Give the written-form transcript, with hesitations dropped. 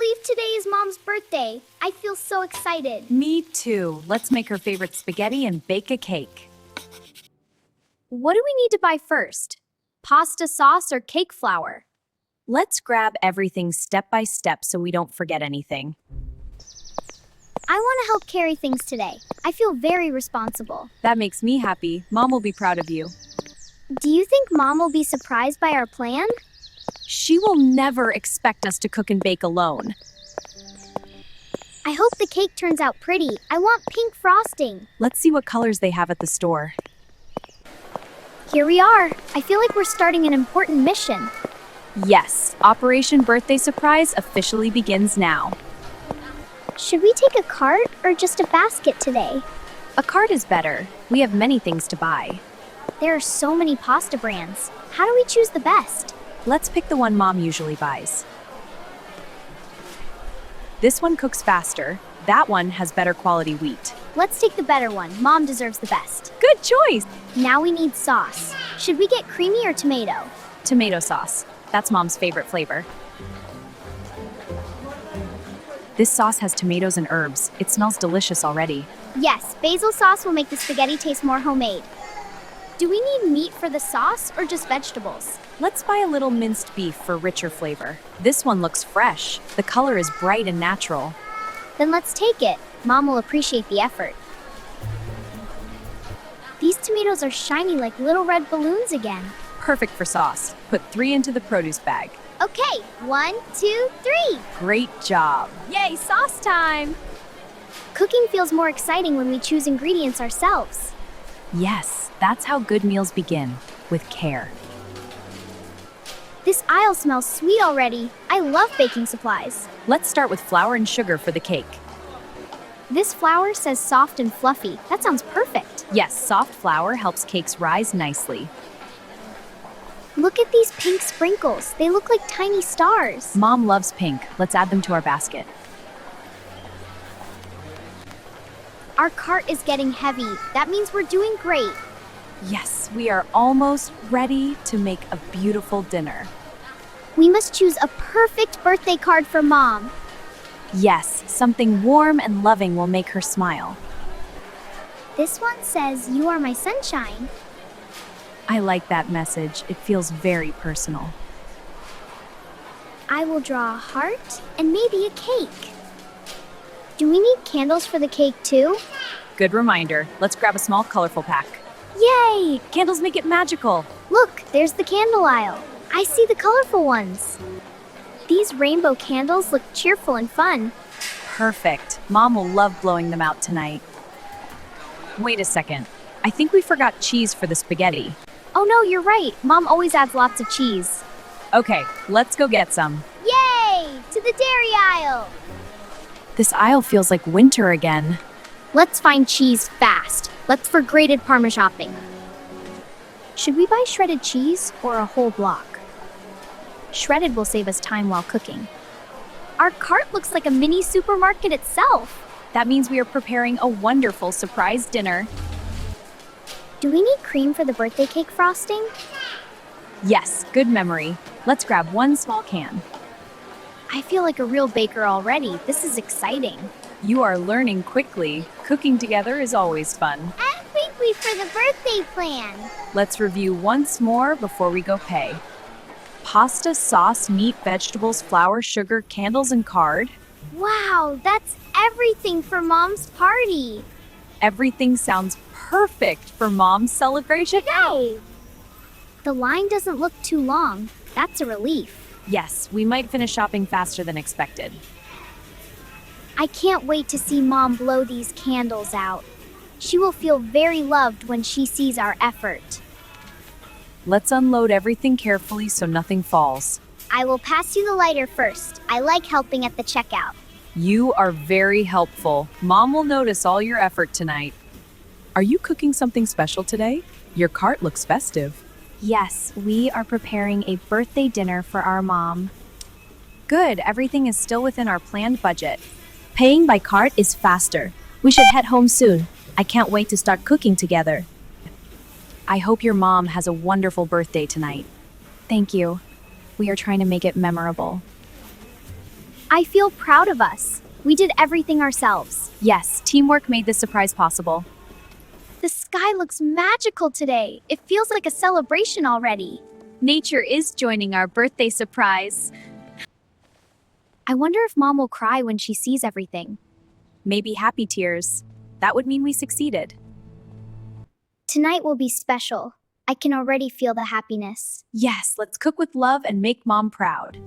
believe today is Mom's birthday. I feel so excited. Me too. Let's make her favorite spaghetti and bake a cake. What do we need to buy first? Pasta sauce or cake flour? Let's grab everything step by step so we don't forget anything. I want to help carry things today. I feel very responsible. That makes me happy. Mom will be proud of you. Do you think Mom will be surprised by our plan? She will never expect us to cook and bake alone. I hope the cake turns out pretty. I want pink frosting. Let's see what colors they have at the store. Here we are. I feel like we're starting an important mission. Yes, Operation Birthday Surprise officially begins now. Should we take a cart or just a basket today? A cart is better. We have many things to buy. There are so many pasta brands. How do we choose the best? Let's pick the one Mom usually buys. This one cooks faster. That one has better quality wheat. Let's take the better one. Mom deserves the best. Good choice! Now we need sauce. Should we get creamy or tomato? Tomato sauce. That's Mom's favorite flavor. This sauce has tomatoes and herbs. It smells delicious already. Yes, basil sauce will make the spaghetti taste more homemade. Do we need meat for the sauce or just vegetables? Let's buy a little minced beef for richer flavor. This one looks fresh. The color is bright and natural. Then let's take it. Mom will appreciate the effort. These tomatoes are shiny like little red balloons again. Perfect for sauce. Put 3 into the produce bag. Okay, 1, 2, 3. Great job. Yay, sauce time! Cooking feels more exciting when we choose ingredients ourselves. Yes, that's how good meals begin, with care. This aisle smells sweet already. I love baking supplies. Let's start with flour and sugar for the cake. This flour says soft and fluffy. That sounds perfect. Yes, soft flour helps cakes rise nicely. Look at these pink sprinkles. They look like tiny stars. Mom loves pink. Let's add them to our basket. Our cart is getting heavy. That means we're doing great. Yes, we are almost ready to make a beautiful dinner. We must choose a perfect birthday card for Mom. Yes, something warm and loving will make her smile. This one says, "You are my sunshine." I like that message. It feels very personal. I will draw a heart and maybe a cake. Do we need candles for the cake too? Good reminder. Let's grab a small, colorful pack. Yay! Candles make it magical. Look, there's the candle aisle. I see the colorful ones. These rainbow candles look cheerful and fun. Perfect. Mom will love blowing them out tonight. Wait a second. I think we forgot cheese for the spaghetti. Oh no, you're right. Mom always adds lots of cheese. Okay, let's go get some. Yay! To the dairy aisle. This aisle feels like winter again. Let's find cheese fast. Let's for grated Parmesan shopping. Should we buy shredded cheese or a whole block? Shredded will save us time while cooking. Our cart looks like a mini supermarket itself. That means we are preparing a wonderful surprise dinner. Do we need cream for the birthday cake frosting? Yes, good memory. Let's grab one small can. I feel like a real baker already. This is exciting. You are learning quickly. Cooking together is always fun. And quickly for the birthday plan. Let's review once more before we go pay. Pasta, sauce, meat, vegetables, flour, sugar, candles, and card. Wow, that's everything for Mom's party. Everything sounds perfect for Mom's celebration. Yay! The line doesn't look too long. That's a relief. Yes, we might finish shopping faster than expected. I can't wait to see Mom blow these candles out. She will feel very loved when she sees our effort. Let's unload everything carefully so nothing falls. I will pass you the lighter first. I like helping at the checkout. You are very helpful. Mom will notice all your effort tonight. Are you cooking something special today? Your cart looks festive. Yes, we are preparing a birthday dinner for our mom. Good, everything is still within our planned budget. Paying by card is faster. We should head home soon. I can't wait to start cooking together. I hope your mom has a wonderful birthday tonight. Thank you. We are trying to make it memorable. I feel proud of us. We did everything ourselves. Yes, teamwork made this surprise possible. The sky looks magical today. It feels like a celebration already. Nature is joining our birthday surprise. I wonder if Mom will cry when she sees everything. Maybe happy tears. That would mean we succeeded. Tonight will be special. I can already feel the happiness. Yes, let's cook with love and make Mom proud.